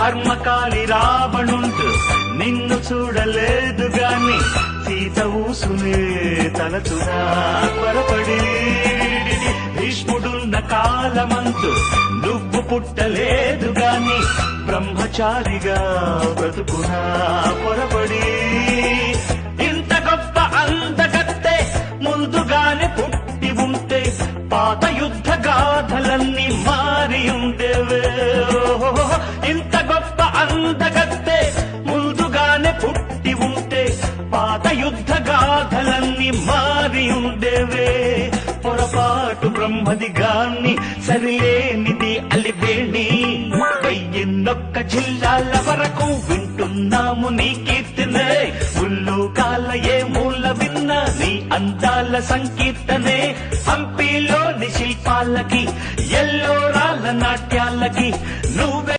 కర్మకాలి రావణుండు నిన్ను చూడలేదు గాని సీత ఊసునే తలచునా త్వరపడి. భీష్ముడున్న కాలమందు నువ్వు పుట్టలేదు గాని బ్రహ్మచారిగా బ్రతుకునా పొరపడి. ఇంత గొప్ప అందగత్తే ముందుగానే పుట్టి ఉంటే పాత యుద్ధ గాథలన్నీ మారి ఉండేవే. ఇంత గొప్ప అందగత్తే ముందుగానే పుట్టి ఉంటే పాత యుద్ధ గాథలన్నీ మారి ఉండేవే. పొరపాటు బ్రహ్మది గాని సరిలేనిది అలివేణి. 1001 జిల్లాల వరకు వింటున్నాము నీ కీర్తినే. ముల్లోకాల ఏ మూల విన్నా నీ అందాల సంకీర్తనే. హంపీలోని శిల్పాలకి ఎల్లోరాల నాట్యాలకి నువ్వే